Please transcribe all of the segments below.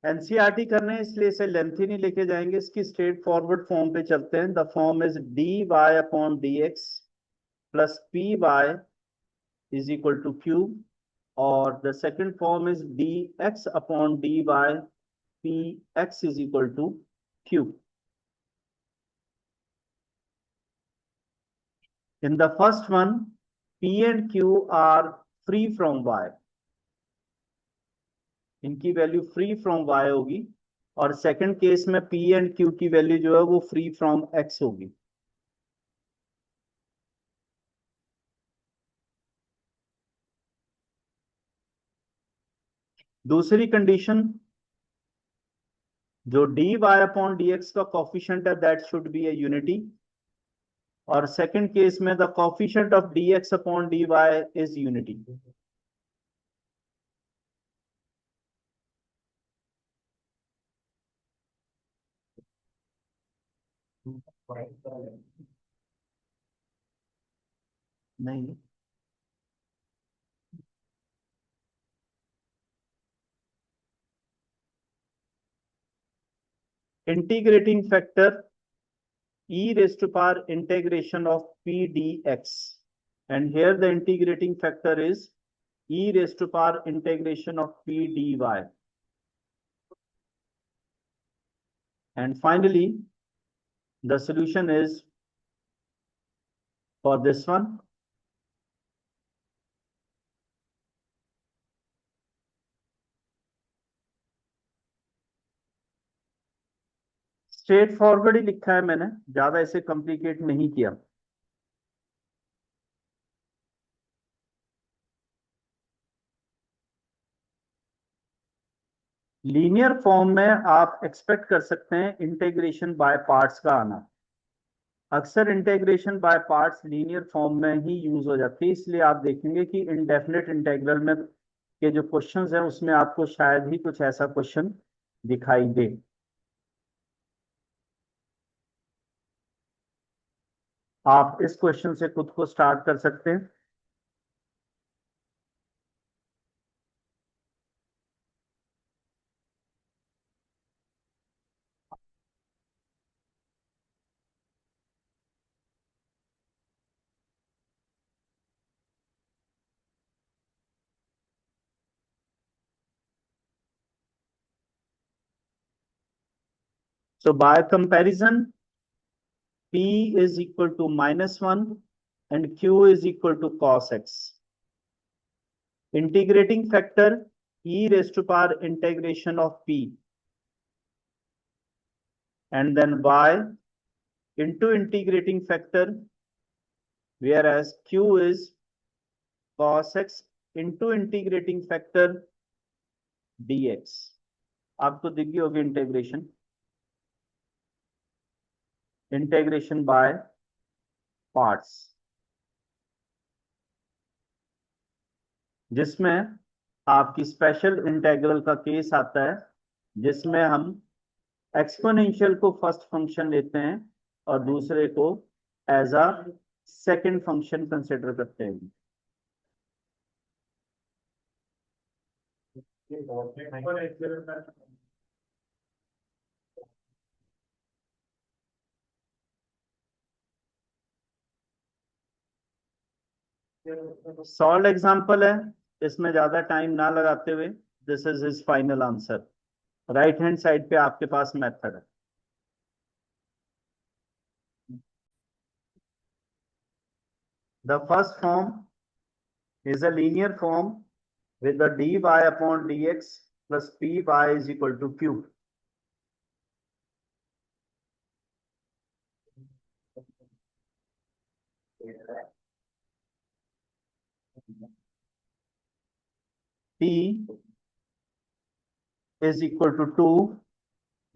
NCERT करने हैं इसलिए इसे लेंथी नहीं लेके जाएंगे, इसकी स्ट्रेट फॉरवर्ड फॉर्म पे चलते हैं। The form is dy upon dx plus py is equal to q, और the second form is dx upon dy px is equal to q. In the first one, p and q are free from y. इनकी value free from y होगी, और second case में p and q की value जो है वो free from x होगी। दूसरी कंडीशन, जो dy अपॉन dx का कॉफिशिएंट है that should be a unity, और सेकंड केस में the coefficient of dx upon dy is unity. नहीं, integrating factor e raised to power integration of p dx, and here the integrating factor is e raised to power integration of p dy, and finally the solution is for this one. Straight forward ही लिखा है मैंने, ज्यादा इसे complicate नहीं किया। Linear form में आप एक्सपेक्ट कर सकते हैं इंटीग्रेशन बाय पार्ट्स का आना। अक्सर integration by parts linear form में ही यूज हो जाती है, इसलिए आप देखेंगे कि इनडेफिनेट इंटीग्रल में के जो क्वेश्चंस हैं उसमें आपको शायद ही कुछ ऐसा क्वेश्चन दिखाई दे। आप इस क्वेश्चन से खुद को स्टार्ट कर सकते हैं। So by comparison, P is equal to -1 and Q is equal to cos x. Integrating factor e raised to power integration of P, and then y into integrating factor, whereas Q is cos x into integrating factor dx. आपको दिख गई होगी integration by parts, जिसमें आपकी special integral का case आता है जिसमें हम एक्सपोनेंशियल को फर्स्ट फंक्शन लेते हैं और दूसरे को as a second function consider करते हैं। सॉल्व एग्जांपल है, इसमें ज्यादा टाइम ना लगाते हुए this is his final answer. Right hand side पे आपके पास मेथड है। The first form is a linear form with the dy upon dx plus py is equal to q. P is equal to 2,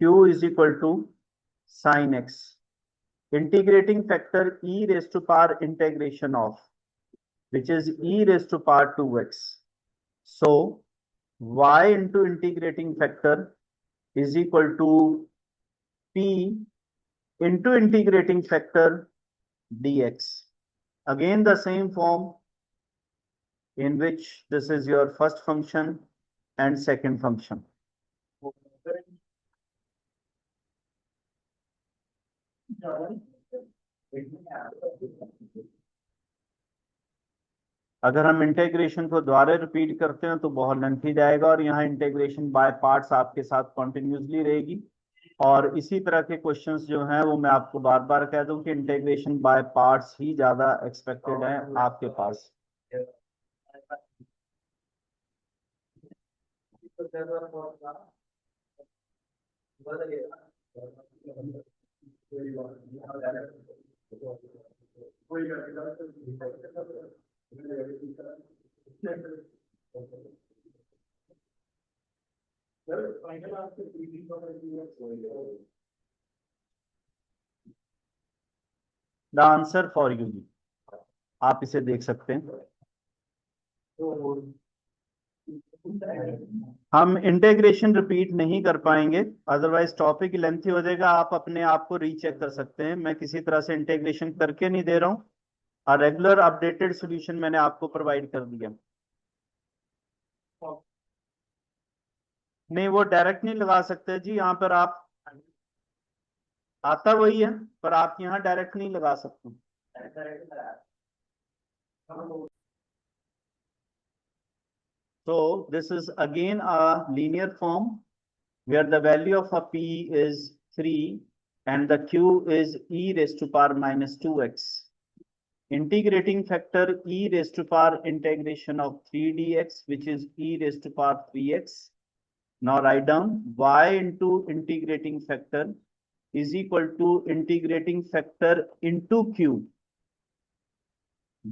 q is equal to sin x. Integrating factor e raised to power integration of, which is e raised to power 2x. So y into integrating factor is equal to p into integrating factor dx. Again the same form in which this is your first function and second function. अगर हम integration को दोबारा repeat करते हैं तो बहुत lengthy जाएगा और यहाँ इंटीग्रेशन बाय पार्ट्स आपके साथ कंटिन्यूसली रहेगी। और इसी तरह के क्वेश्चंस जो हैं वो मैं आपको बार बार कह दूं कि इंटीग्रेशन बाय पार्ट्स ही ज्यादा एक्सपेक्टेड है आपके पास। द आंसर फॉर यू, आप इसे देख सकते हैं। हम इंटीग्रेशन रिपीट नहीं कर पाएंगे, अदरवाइज टॉपिक लेंथी हो जाएगा। आप अपने आप को रीचेक कर सकते हैं, मैं किसी तरह से इंटीग्रेशन करके नहीं दे रहा हूँ और रेगुलर अपडेटेड सॉल्यूशन मैंने आपको प्रोवाइड कर दिया। नहीं, वो डायरेक्ट नहीं लगा सकते जी, यहाँ पर आप आता वही है पर आप यहाँ डायरेक्ट नहीं लगा सकते। So this is again a linear form where the value of a p is 3 and the q is e raised to power minus 2x. Integrating factor e raised to power integration of 3 dx, which is e raised to power 3x. Now write down y into integrating factor is equal to integrating factor into q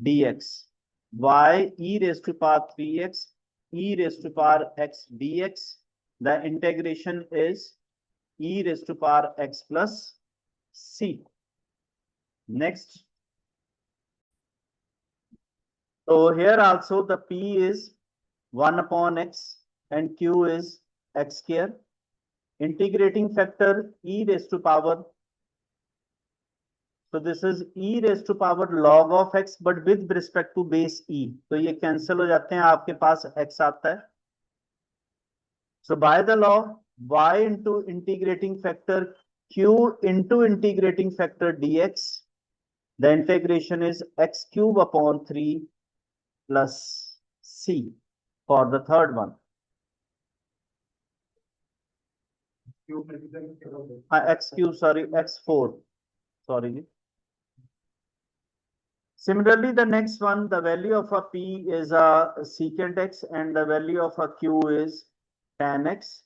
dx. Y e raised to power 3x e raised to power x dx. The integration is e raised to power x plus c. Next. So here also the p is 1 upon x and q is x square. Integrating factor e raised to power. So this is e raised to power log of x but with respect to base e. तो ये cancel हो जाते हैं, आपके पास x आता है. So by the law, y into integrating factor q into integrating factor dx, the integration is x cube upon 3 plus c for the third one. X cube, sorry, x4, sorry. Similarly, the next one, the value of a p is a secant x and the value of a q is tan x,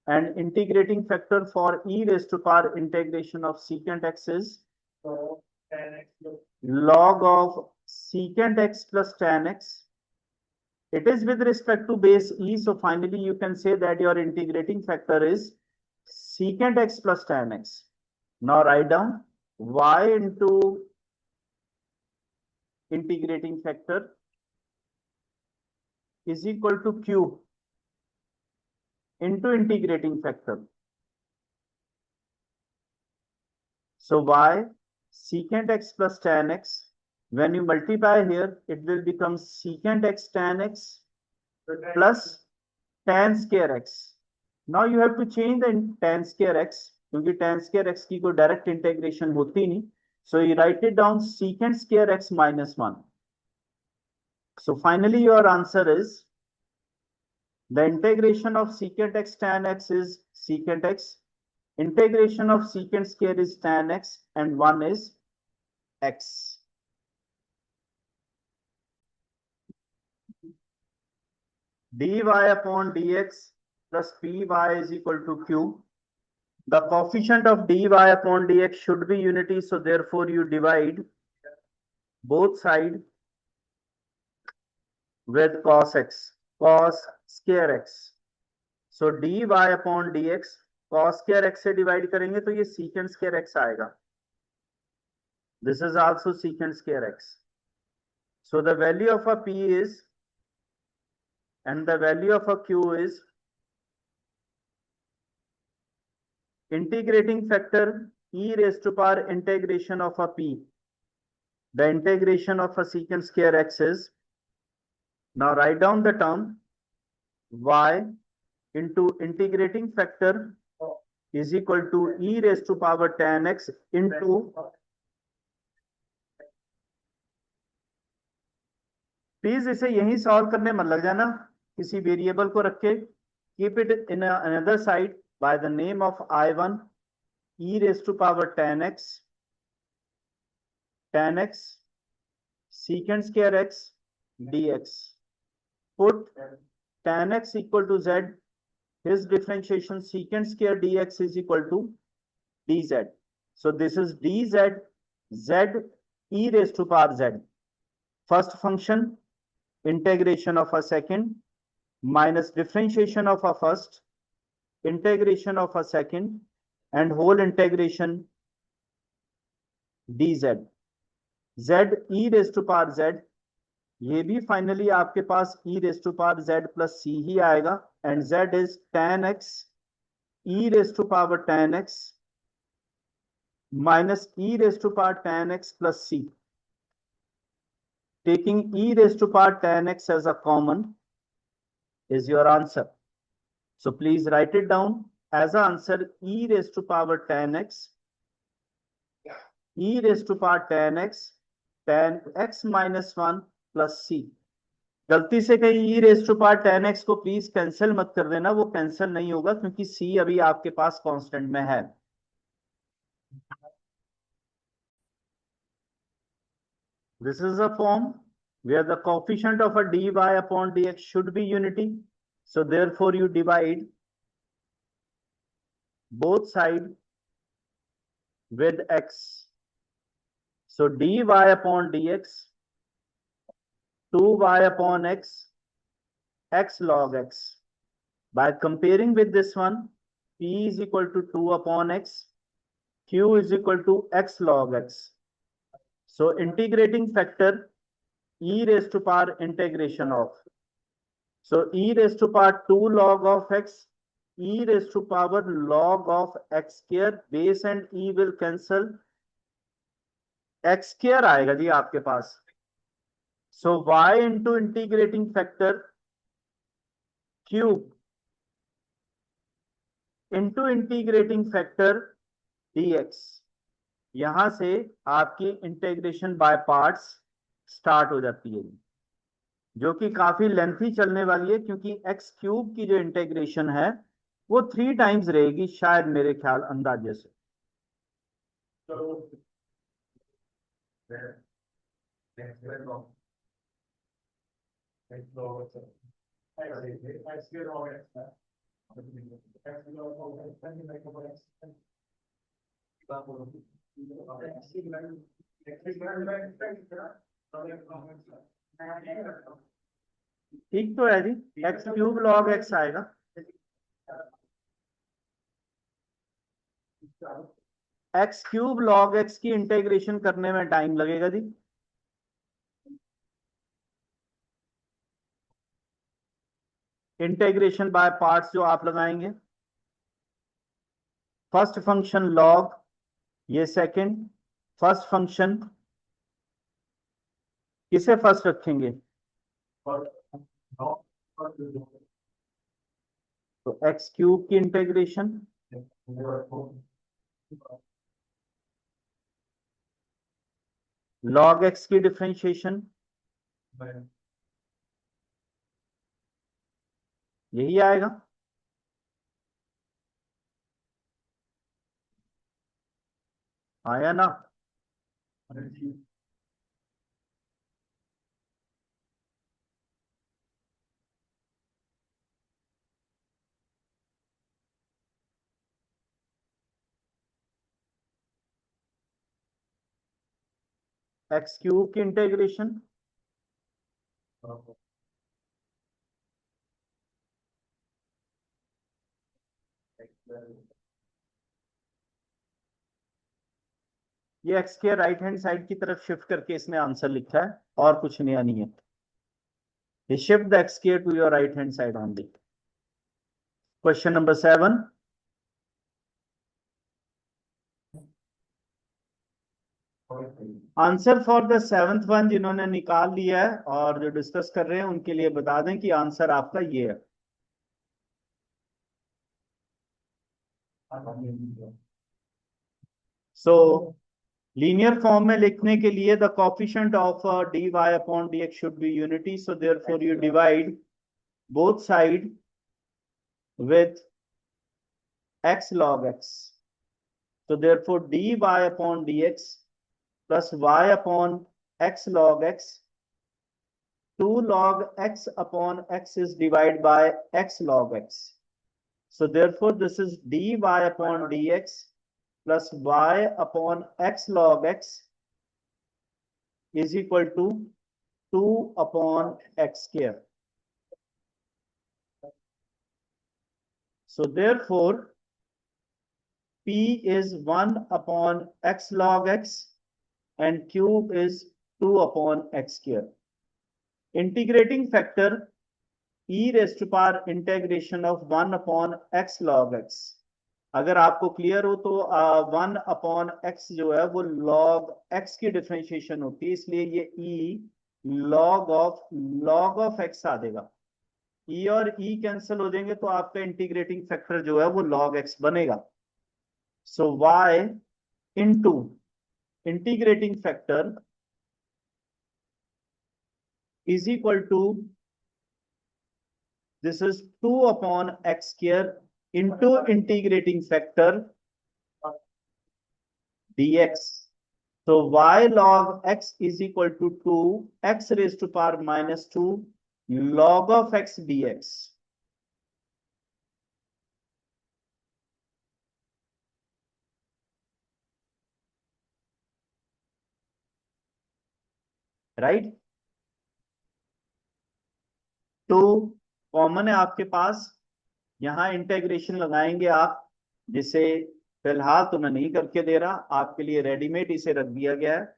and integrating factor for e raised to power integration of secant x is log of secant x plus tan x. It is with respect to base e, so finally you can say that your integrating factor is secant x plus tan x. Now write down y into integrating factor is equal to q into integrating factor. So y secant x plus tan x, when you multiply here, it will become secant x tan x plus tan square x. Now you have to change the tan square x, क्योंकि tan square x की कोई direct integration होती नहीं. So you write it down secant square x minus 1. So finally your answer is the integration of secant x tan x is secant x, integration of secant square is tan x, and 1 is x. dy upon dx plus py is equal to q. The coefficient of dy upon dx should be unity, so therefore you divide both sides with cos x, cos square x. So dy upon dx cos square x से divide करेंगे तो ये secant square x आएगा. This is also secant square x. So the value of a p is, and the value of a q is integrating factor e raised to power integration of a p. The integration of a secant square x is, now write down the term y into integrating factor is equal to e raised to power tan x into, please इसे यहीं solve करने मत लग जाना, किसी variable को रख के, keep it in another side by the name of I1 e raised to power tan x secant square x dx. Put tan x equal to z, his differentiation secant square dx is equal to dz. So this is dz z e raised to power z. First function integration of a second minus differentiation of a first, integration of a second and whole integration dz. z e raised to power z, ये भी finally आपके पास e raised to power z plus c ही आएगा, and z is tan x e raised to power tan x minus e raised to power tan x plus c. Taking e raised to power tan x as a common is your answer. So please write it down as an answer, e raised to power tan x, e raised to power tan x minus 1 plus c. गलती से कहीं e raised to power tan x को please cancel मत कर देना, वो cancel नहीं होगा क्योंकि c अभी आपके पास कांस्टेंट में है. This is a form where the coefficient of a dy upon dx should be unity. So therefore you divide both sides with x. So dy upon dx 2y upon x, x log x. By comparing with this one, p is equal to 2 upon x, q is equal to x log x. So integrating factor e raised to power integration of, so e raised to power 2 log of x, e raised to power log of x square, base and e will cancel, x square आएगा जी आपके पास. So y into integrating factor cube into integrating factor dx. यहां से आपकी integration by parts start हो जाती है, जो कि काफी लेंथी चलने वाली है क्योंकि x क्यूब की जो इंटीग्रेशन है वो 3 टाइम्स रहेगी शायद, मेरे ख्याल अंदाजे से. ठीक तो है जी, एक्स क्यूब लॉग एक्स आएगा. एक्स क्यूब लॉग एक्स की इंटीग्रेशन करने में टाइम लगेगा जी. इंटीग्रेशन बाय पार्ट्स जो आप लगाएंगे, फर्स्ट फंक्शन लॉग, ये सेकंड, फर्स्ट फंक्शन किसे फर्स्ट रखेंगे, तो एक्स क्यूब की इंटीग्रेशन, लॉग एक्स की डिफरेंशिएशन, यही आएगा. आया ना? एक्स क्यूब की इंटीग्रेशन, ये एक्स के राइट हैंड साइड की तरफ शिफ्ट करके इसने आंसर लिखा है और कुछ नया नहीं है. ये शिफ्ट द एक्स के to your right hand side only. Question number 7. Answer for the seventh one जिन्होंने निकाल लिया है और जो डिस्कस कर रहे हैं उनके लिए बता दें कि आंसर आपका ये है। सो लीनियर फॉर्म में लिखने के लिए the coefficient of dy upon dx should be unity, so therefore you divide both side with x log x. So therefore dy upon dx plus y upon x log x, 2 log x upon x is divided by x log x. So therefore this is dy upon dx plus y upon x log x is equal to 2 upon x square. So therefore p is 1 upon x log x and q is 2 upon x square. Integrating factor e raised to power integration of 1 upon x log x. अगर आपको clear हो तो 1 upon x जो है वो log x की differentiation होती है, इसलिए ये e log ऑफ x आ देगा। e और e कैंसिल हो जाएंगे तो आपका इंटीग्रेटिंग फैक्टर जो है वो log x बनेगा। सो y into integrating factor is equal to, this is 2 upon x square into integrating factor dx. So y log x is equal to 2 x raised to power minus 2 log of x dx. Right, तो common है आपके पास, यहां integration लगाएंगे आप, जिसे फिलहाल तो मैं नहीं करके दे रहा, आपके लिए रेडीमेड इसे रख दिया गया है।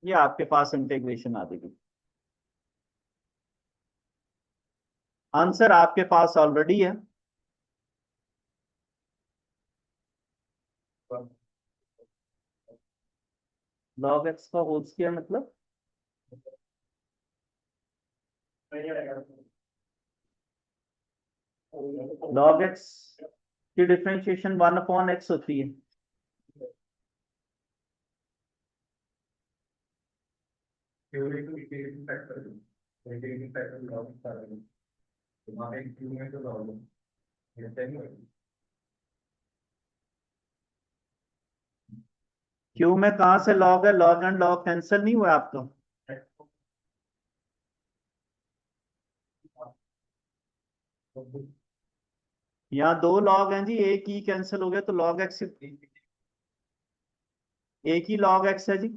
ये आपके पास इंटीग्रेशन आ जाएगी, आंसर आपके पास ऑलरेडी है। लॉग एक्स का होल स्क्वायर मतलब लॉग एक्स की डिफरेंशिएशन 1 अपॉन एक्स होती है। क्यू में कहां से लॉग है, लॉग एंड लॉग कैंसिल नहीं हुआ आपका। यहाँ 2 लॉग हैं जी, एक ही कैंसिल हो गया तो लॉग एक्स, एक ही लॉग एक्स है जी।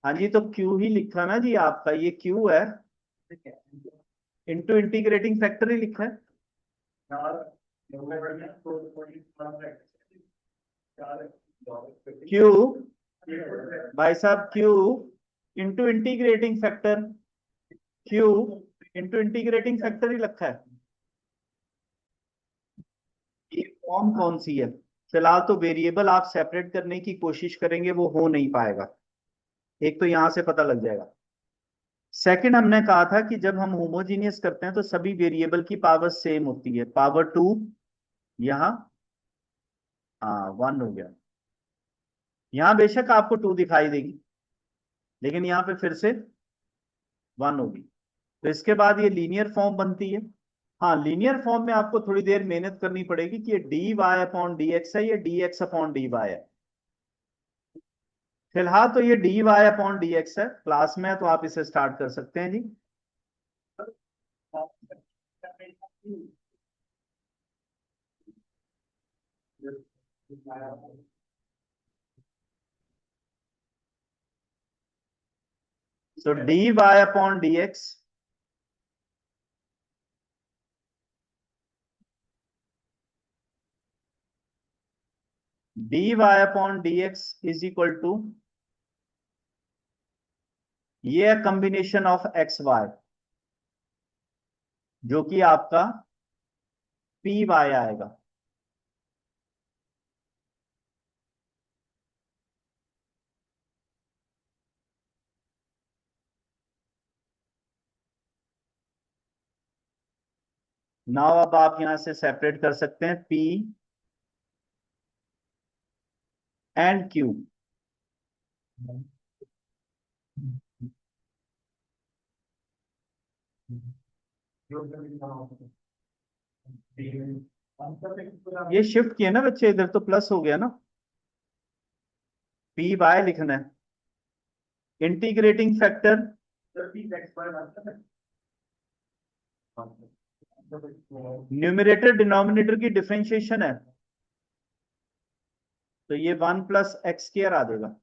हाँ जी, तो क्यू ही लिखा ना जी आपका, ये क्यू है, इंटू इंटीग्रेटिंग फैक्टर ही लिखा है। क्यू भाई साहब, Q into integrating factor, Q into integrating factor ही रखा है। ये फॉर्म कौन सी है, फिलहाल तो वेरिएबल आप सेपरेट करने की कोशिश करेंगे वो हो नहीं पाएगा, एक तो यहां से पता लग जाएगा। सेकंड, हमने कहा था कि जब हम होमोजीनियस करते हैं तो सभी वेरिएबल की पावर सेम होती है, पावर 2 यहाँ, हाँ 1 हो गया, यहाँ बेशक आपको 2 दिखाई देगी लेकिन यहाँ पे फिर से 1 होगी, तो इसके बाद ये लीनियर फॉर्म बनती है। हाँ, लीनियर फॉर्म में आपको थोड़ी देर मेहनत करनी पड़ेगी कि ये D Y upon D X है, ये D X upon D Y है। फिलहाल तो ये D Y upon D X है, क्लास में है तो आप इसे स्टार्ट कर सकते हैं जी। So D Y upon D X dy upon dx is equal to ये है कॉम्बिनेशन ऑफ एक्स वाई, जो कि आपका पी वाई आएगा। नाउ अब आप यहां से सेपरेट कर सकते हैं पी एंड क्यू। ये शिफ्ट किए ना बच्चे, इधर तो प्लस हो गया ना, पी बाय लिखना है। इंटीग्रेटिंग फैक्टर न्यूमरेटर डिनोमिनेटर की डिफरेंशिएशन है, तो ये 1 प्लस एक्स स्क्वायर आ जाएगा।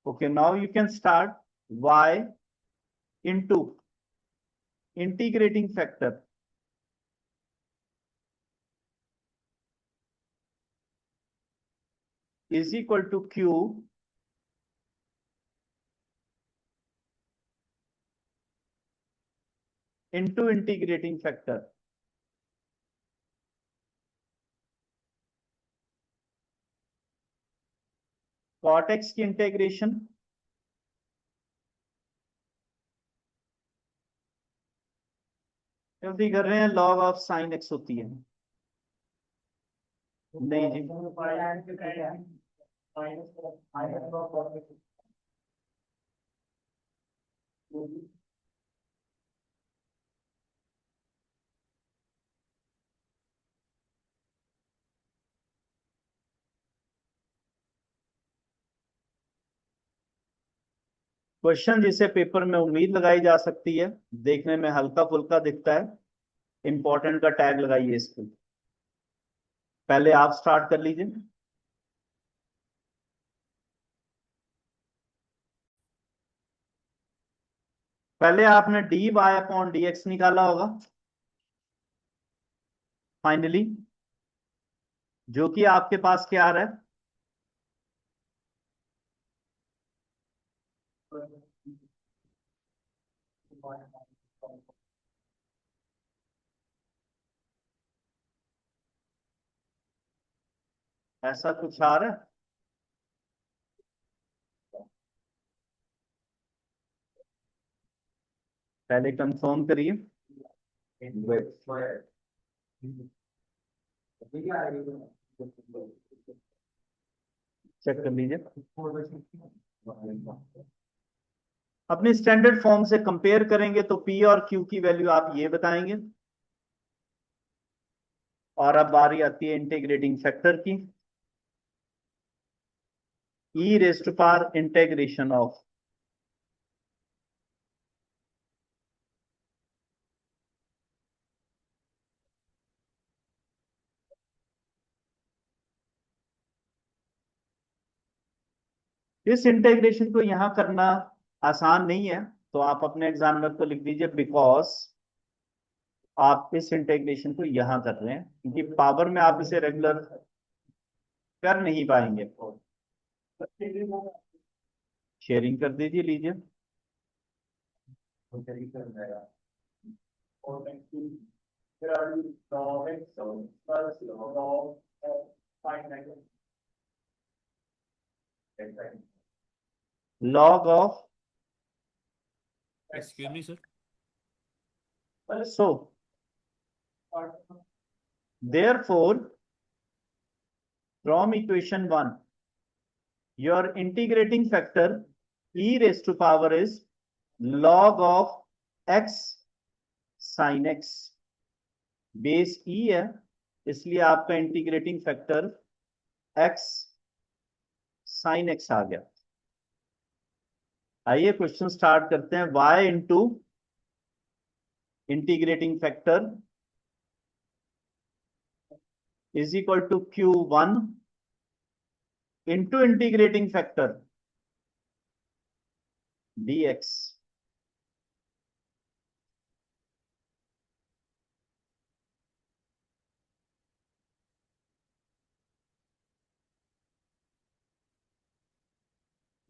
Okay, now you can start y into integrating factor is equal to q into integrating factor. Cot x की इंटीग्रेशन जल्दी कर रहे हैं, लॉग ऑफ साइन एक्स होती है। नहीं जी, क्वेश्चन जिसे पेपर में उम्मीद लगाई जा सकती है, देखने में हल्का फुल्का दिखता है, इंपॉर्टेंट का टैग लगाइए इस पे। पहले आप स्टार्ट कर लीजिए। पहले आपने d Y upon D x निकाला होगा फाइनली, जो कि आपके पास क्या आ रहा है, ऐसा कुछ आ रहा है। पहले कंफर्म करिए, चेक कर लीजिए। अपनी स्टैंडर्ड फॉर्म से कंपेयर करेंगे तो पी और क्यू की वैल्यू आप ये बताएंगे। और अब बारी आती है इंटीग्रेटिंग फैक्टर की, E raise to power integration of इस इंटीग्रेशन को यहां करना आसान नहीं है, तो आप अपने एग्जामिनर को लिख दीजिए बिकॉज आप इस इंटीग्रेशन को यहां कर रहे हैं, क्योंकि पावर में आप इसे रेगुलर कर नहीं पाएंगे। शेयरिंग कर दीजिए, लीजिए। Log of excuse me sir, so therefore from equation 1 your integrating factor e raised to power is log of x sin x। Base e है, इसलिए आपका integrating factor x sin x आ गया। आइए क्वेश्चन स्टार्ट करते हैं। y into integrating factor is equal to q1 into integrating factor dx।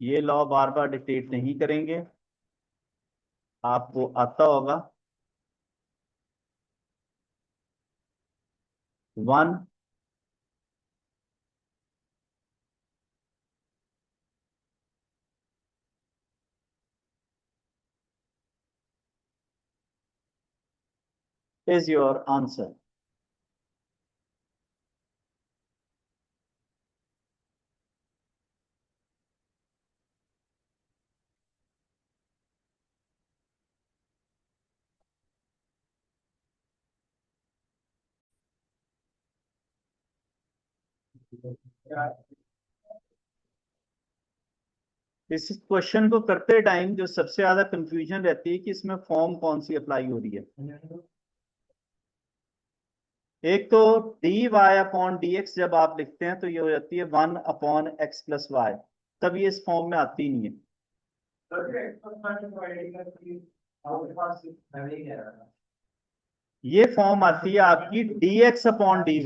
ये law बार बार डिक्टेट नहीं करेंगे, आपको आता होगा 1 is your answer. इस क्वेश्चन को करते टाइम जो सबसे ज्यादा कंफ्यूजन रहती है कि इसमें फॉर्म कौन सी अप्लाई हो रही है। एक तो d Y upon D x जब आप लिखते हैं तो ये हो जाती है 1/x+y, तब ये इस फॉर्म में आती नहीं है। ये फॉर्म आती है आपकी dx/dy।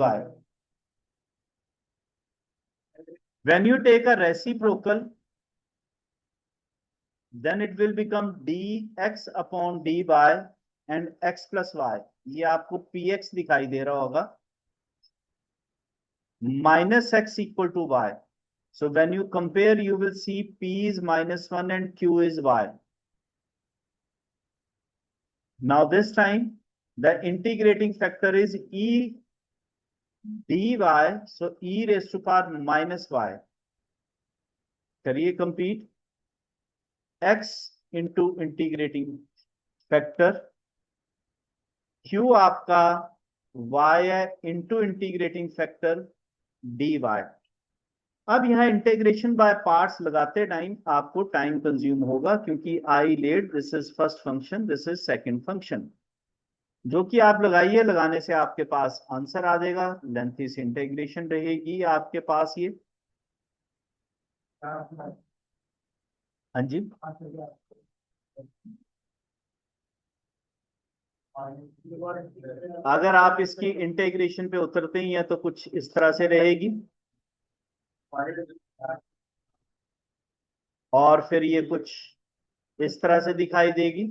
When you take a reciprocal, then it will become dx/dy and x+y। ये आपको px दिखाई दे रहा होगा, -x=y। So when you compare, you will see p is -1 and q is y. Now this time the integrating factor is e dy, so e raised to power -y। करिए complete, x into integrating factor, q आपका y है into integrating factor dy। अब यहाँ integration by parts लगाते time आपको time consume होगा, क्योंकि I let this is first function, this is second function, जो कि आप लगाइए, लगाने से आपके पास आंसर आ जाएगा। लेंथी से इंटीग्रेशन रहेगी आपके पास ये। हाँ जी, अगर आप इसकी इंटीग्रेशन पे उतरते ही हैं तो कुछ इस तरह से रहेगी, और फिर ये कुछ इस तरह से दिखाई देगी।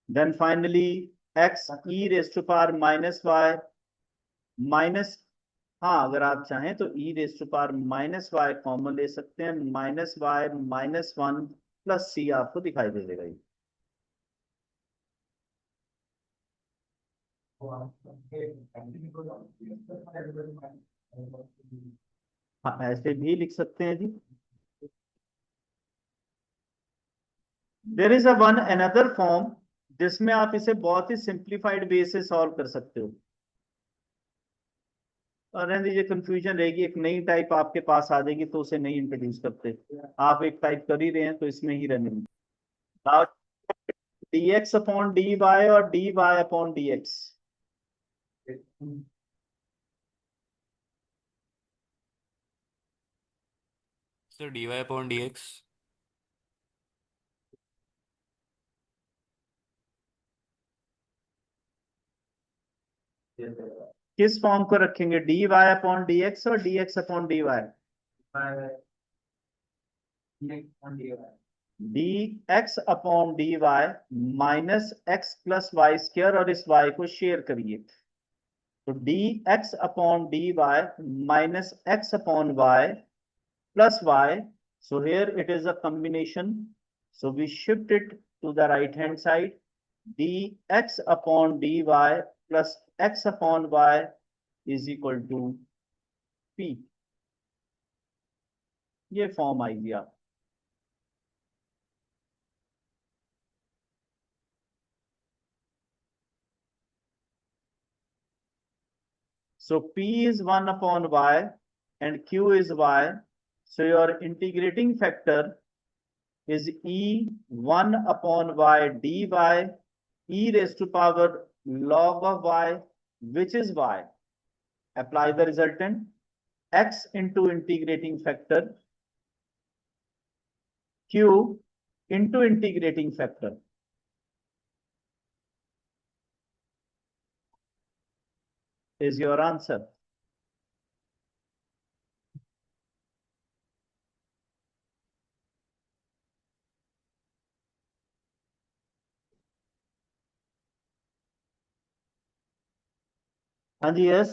Then finally x e raise to power -y minus, हाँ अगर आप चाहें तो e raise to power -y common ले सकते हैं, -y -1 प्लस c आपको दिखाई दे देगा ये। हाँ ऐसे भी लिख सकते हैं जी। There is a one another form जिसमें आप इसे बहुत ही सिंप्लीफाइड वे से सॉल्व कर सकते हो, और रहने दीजिए कंफ्यूजन रहेगी, एक नई टाइप आपके पास आ जाएगी तो उसे नहीं इंट्रोड्यूस करते। आप एक टाइप कर ही रहे हैं तो इसमें ही रहने दीजिए। नाउ dx/dy और dy/dx। Sir dy/dx। किस फॉर्म को रखेंगे, dy/dx और dx/dy? dx/dy -x+y² और इस y को शेयर करिए, तो dx/dy -x/y plus y, so here it is a combination, so we shift it to the right hand side, dx/dy plus x/y is equal to p। ये form आएगी आप। So p is 1/y and q is y, so your integrating factor is e 1/y dy e raised to power log of y, which is y. Apply the resultant, x into integrating factor q into integrating factor is your answer. हाँ जी, yes.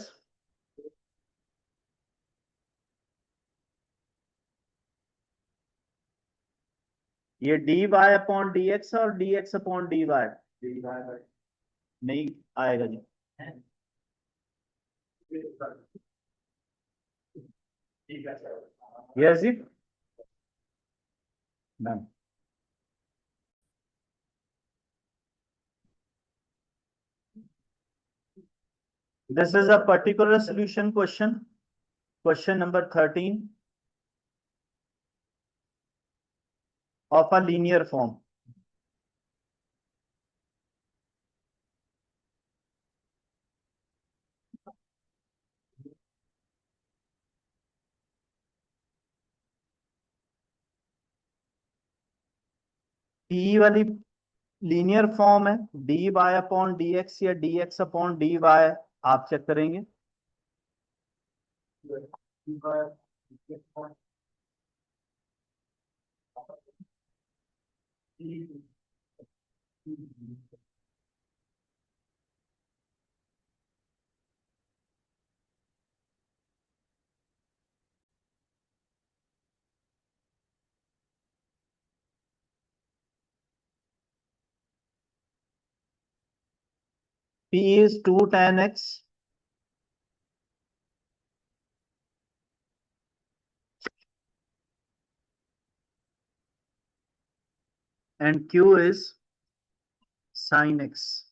ये D Y upon D X और D X upon D Y नहीं आएगा जी। Yes जी ma'am. This is a particular solution question. Question number 13 of a linear form. P वाली linear form है, D Y upon D X या D X upon D Y, आप check करेंगे। P is 2 tan x and Q is sin x.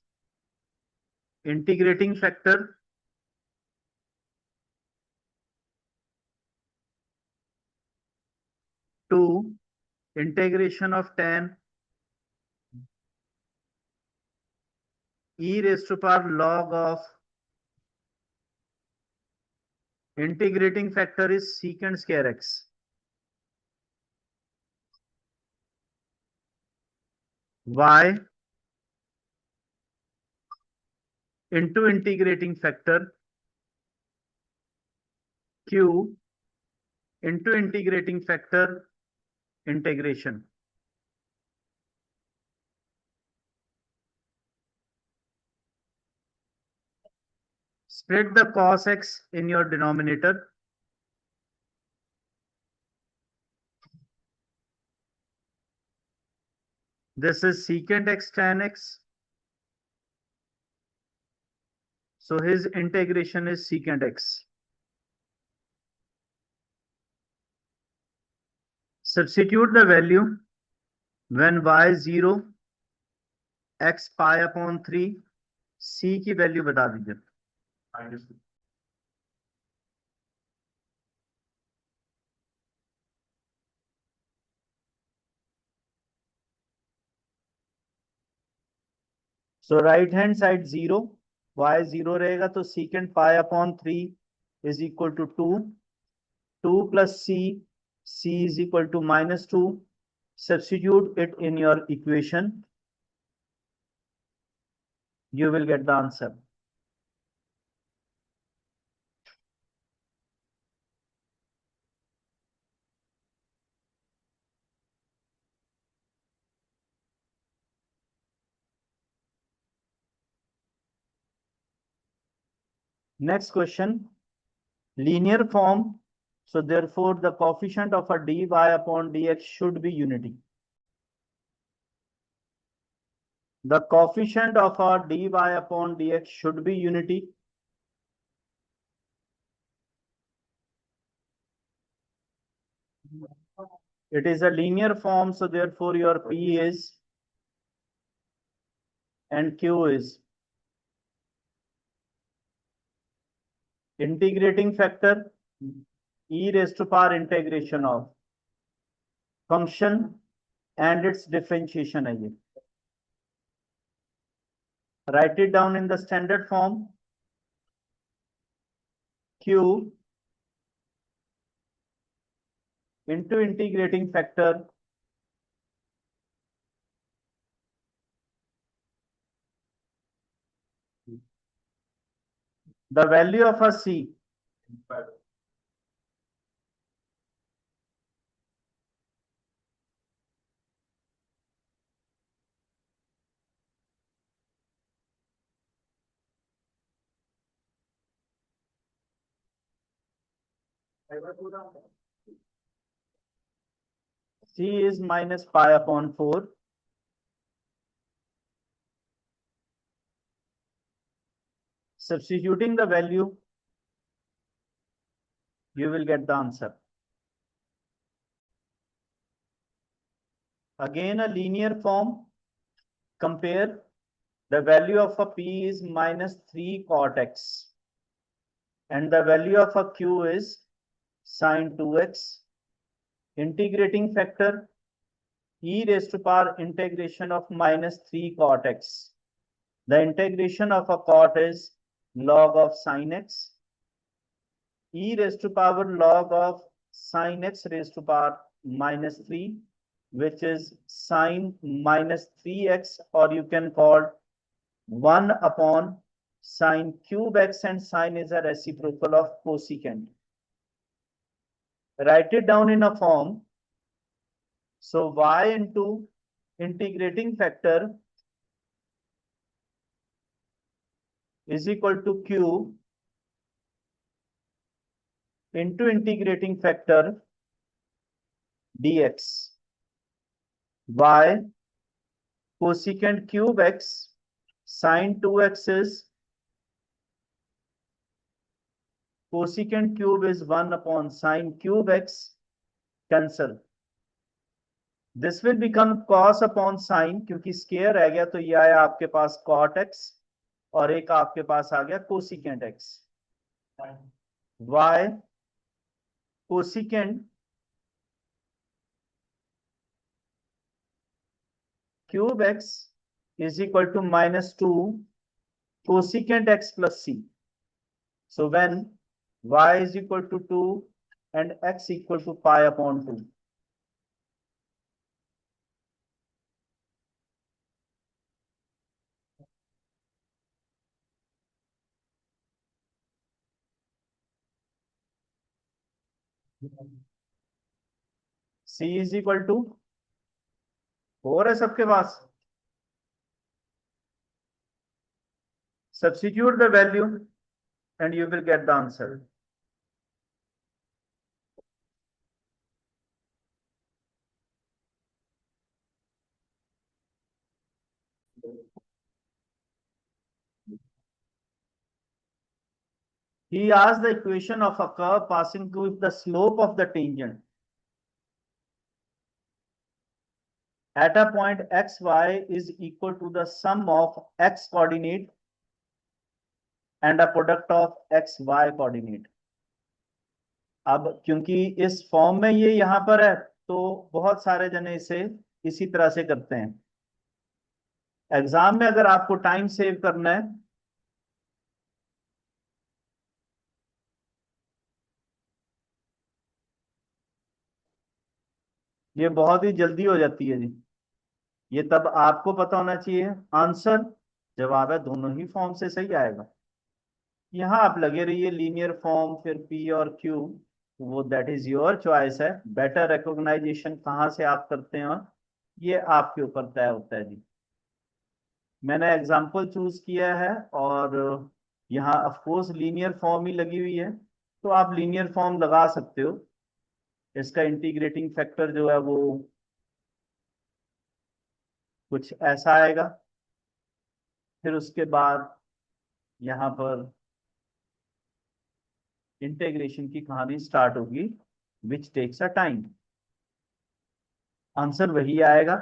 Integrating factor 2 integration of tan e raised to power log of integrating factor is secant square x. Y into integrating factor Q into integrating factor integration. Spread the cos x in your denominator. This is secant x tan x. So his integration is secant x. Substitute the value when y 0, x pi upon 3, c की value बता दीजिए। So right hand side 0, y 0 रहेगा तो secant pi upon 3 is equal to 2, 2 plus c is equal to -2. Substitute it in your equation, you will get the answer. Next question, linear form. So therefore the coefficient of a dy upon dx should be unity. The coefficient of a dy upon dx should be unity. It is a linear form, so therefore your P is and Q is integrating factor e raised to power integration of function and its differentiation है ये. Write it down in the standard form. Q into integrating factor the value of a C C is minus pi upon 4. Substituting the value, you will get the answer. Again, a linear form. Compare. The value of a P is minus 3 cot x. And the value of a Q is sine 2x. Integrating factor, e raised to power integration of minus 3 cot x. The integration of a cot is log of sine x. E raised to power log of sine x raised to power minus 3, which is sine minus 3x, or you can call 1 upon sine cube x, and sine is a reciprocal of cosecant. Write it down in a form. So y into integrating factor is equal to q into integrating factor dx. Y cosecant cube x sine 2x is cosecant cube is 1 upon sine cube x. Cancel. This will become cos upon sine, क्योंकि square रह गया तो ये आया आपके पास cot x और एक आपके पास आ गया cosecant x. Y cosecant cube x is equal to minus 2 cosecant x plus c. So when y is equal to 2 and x equal to pi upon 2. C is equal to 4 है सबके पास. Substitute the value and you will get the answer. He asked the equation of a curve passing through the slope of the tangent at a point xy is equal to the sum of x coordinate and a product of xy coordinate. अब क्योंकि इस form में ये यहां पर है तो बहुत सारे जने इसे इसी तरह से करते हैं. एग्जाम में अगर आपको टाइम सेव करना है ये बहुत ही जल्दी हो जाती है जी. ये तब आपको पता होना चाहिए. आंसर जवाब है दोनों ही फॉर्म से सही आएगा. यहाँ आप लगे रहिए लीनियर फॉर्म फिर पी और क्यू, वो दैट इज योर चॉइस है. बेटर रिकॉग्नाइजेशन कहाँ से आप करते हैं ये आपके ऊपर तय होता है जी. मैंने एग्जांपल चूज किया है और यहाँ ऑफ कोर्स लीनियर फॉर्म ही लगी हुई है तो आप लीनियर फॉर्म लगा सकते हो. इसका इंटीग्रेटिंग फैक्टर जो है वो कुछ ऐसा आएगा. फिर उसके बाद यहाँ पर इंटीग्रेशन की कहानी स्टार्ट होगी which takes a time. Answer वही आएगा.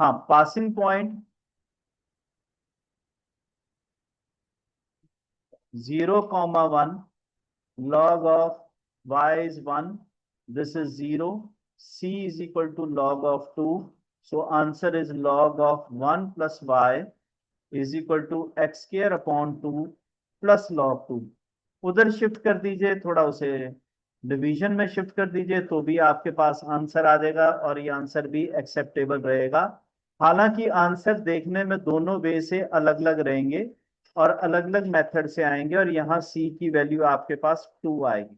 हाँ, passing point 0,1 log of y is 1, this is 0, c is equal to log of 2, so answer is log of 1 plus y is equal to x square upon 2 plus log 2. उधर shift कर दीजिए, थोड़ा उसे division में shift कर दीजिए तो भी आपके पास आंसर आ जाएगा और ये आंसर भी एक्सेप्टेबल रहेगा. हालांकि आंसर देखने में दोनों वे से अलग अलग रहेंगे और अलग अलग मेथड से आएंगे और यहाँ c की वैल्यू आपके पास 2 आएगी.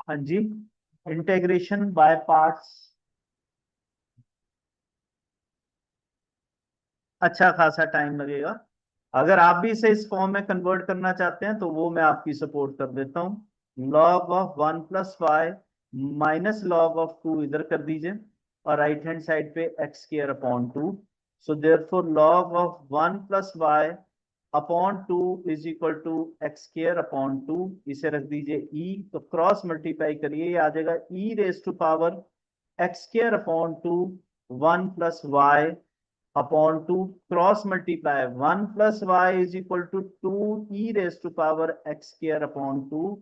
हाँ जी, इंटीग्रेशन बाय पार्ट्स अच्छा खासा टाइम लगेगा. अगर आप भी इसे इस फॉर्म में कन्वर्ट करना चाहते हैं तो वो मैं आपकी सपोर्ट कर देता हूँ। Log of 1 plus y minus log of 2 इधर कर दीजिए और राइट हैंड साइड पे x square upon 2। So therefore log of 1 plus Y upon 2 is equal to x square upon 2। इसे रख दीजिए ई, तो क्रॉस मल्टीप्लाई करिए, ये आ जाएगा E raise to power X square upon 2 1 plus Y upon 2 cross multiply 1 plus Y is equal to 2 E raise to power X square upon 2।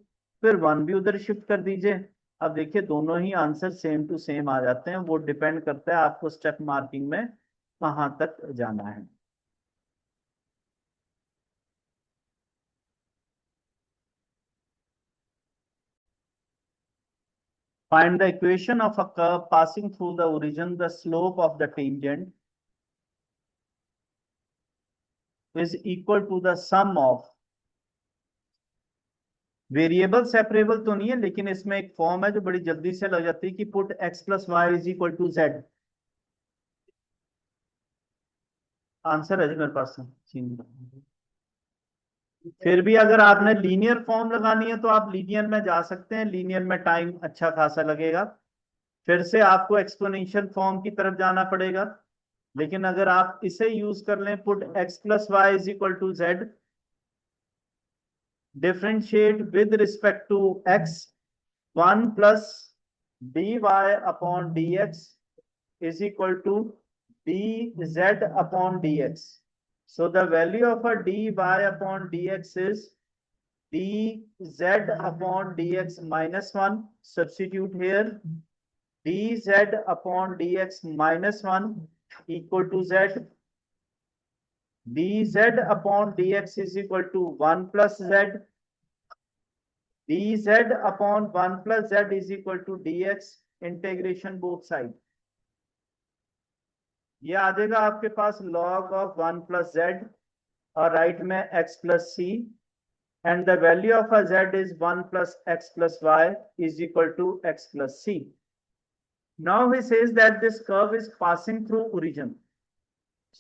फिर 1 भी उधर शिफ्ट कर दीजिए। अब देखिए दोनों ही आंसर सेम टू सेम आ जाते हैं, वो डिपेंड करता है आपको स्टेप मार्किंग में कहां तक जाना है। Find the equation of a curve passing through the origin. The slope of the tangent is equal to the sum of variable separable तो नहीं है, लेकिन इसमें एक फॉर्म है जो बड़ी जल्दी से लग जाती है कि put x plus Y is equal to z. Answer है जी मेरे पास। फिर भी अगर आपने लीनियर फॉर्म लगानी है तो आप लीनियर में जा सकते हैं, लीनियर में टाइम अच्छा खासा लगेगा, फिर से आपको एक्सपोनेंशियल फॉर्म की तरफ जाना पड़ेगा। लेकिन अगर आप इसे यूज कर लें, put x plus Y is equal to z, differentiate with respect to x 1 plus d Y upon D x is equal to dz upon dx. So the value of a dy upon dx is dz upon dx minus 1. Substitute here dz upon dx minus 1 equal to z. dz upon dx is equal to 1 plus z. dz upon 1 plus z is equal to dx. Integration both sides. ये आ जाएगा आपके पास log of 1 plus z और right में x plus c, and the value of a z is 1 plus x plus y is equal to x plus c. Now he says that this curve is passing through origin,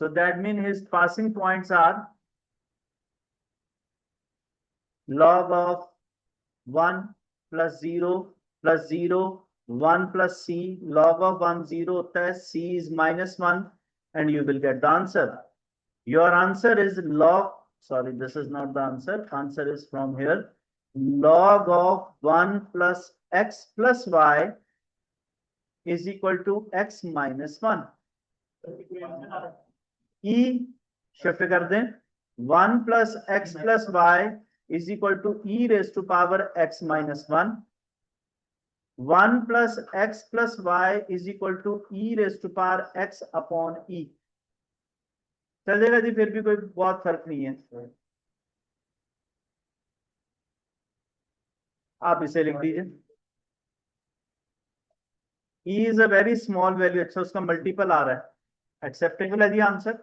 so that means his passing points are log of 1 plus 0 plus 0 1 plus c, log of 1 0 होता है, c is minus 1, and you will get the answer. Your answer is log, sorry, this is not the answer. Answer is from here. Log of 1 plus x plus y is equal to x minus 1. E shift कर दें, 1 plus x plus y is equal to e raised to power x minus 1. 1 plus x plus y is equal to e raised to power x upon e. चलेगा जी, फिर भी कोई बहुत फर्क नहीं है, आप इसे लिख दीजिए। e is a very small value, अच्छा उसका मल्टीपल आ रहा है, एक्सेप्टेबल है जी आंसर।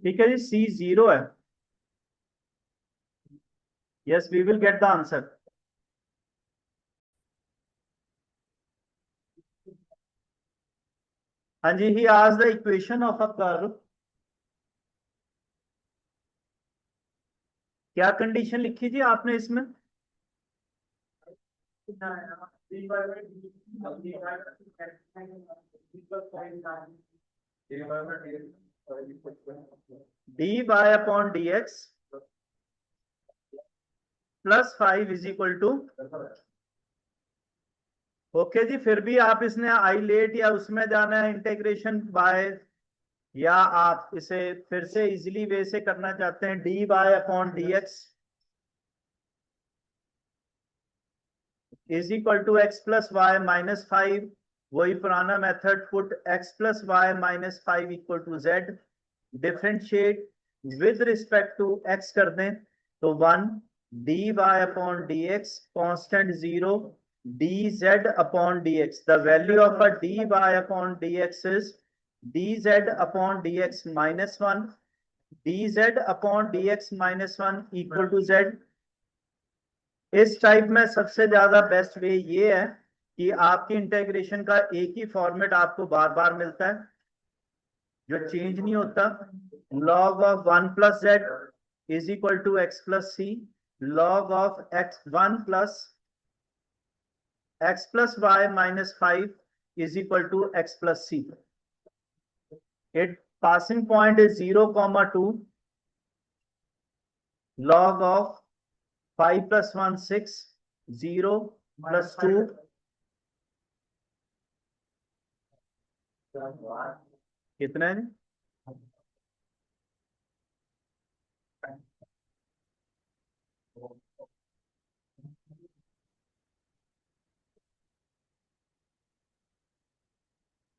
ठीक है जी, सी 0 है। Yes, we will get the answer. हाँ जी, he asked the equation of a curve. क्या कंडीशन लिखी जी आपने इसमें? D Y upon D X plus 5 is equal to, okay जी। फिर भी आप इसने आई लेट या उसमें जाना है इंटीग्रेशन बाय, या आप इसे फिर से इजीली वे से करना चाहते हैं, d Y upon D x is equal to x plus y minus 5। वही पुराना method, put x plus y minus 5 equal to z, differentiate with respect to x कर दें तो 1 d Y upon D x constant 0 dz upon dx. The value of a dy upon dx is dz upon dx minus 1, dz upon dx minus 1 equal to z। इस type में सबसे ज्यादा best way ये है कि आपकी integration का एक ही फॉर्मेट आपको बार बार मिलता है जो चेंज नहीं होता। log of 1 plus z is equal to x plus c, log of x1 plus y minus 5 is equal to x plus c. Its passing point is 0, 2. Log of 5 plus 1 6, 0 plus 2 कितना है?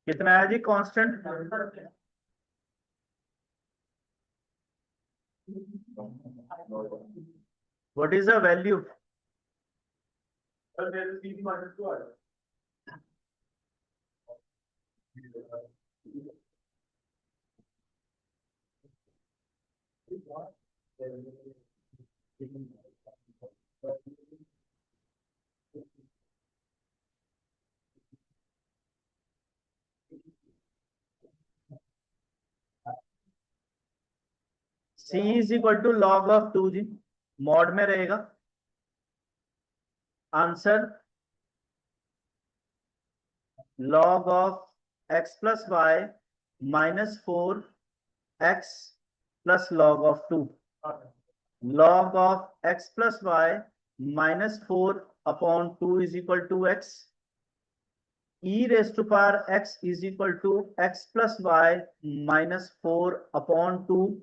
कितना है जी constant? What is the value? C is equal to log of 2 जी, mod में रहेगा answer. log of x plus y minus 4 x plus log of 2, log of x plus y minus 4 upon 2 is equal to x, e raised to power x is equal to x plus y minus 4 upon 2,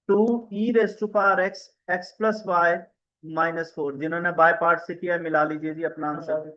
2 e raised to power x, x plus y minus 4। जिन्होंने by part से किया मिला लीजिए जी अपना answer.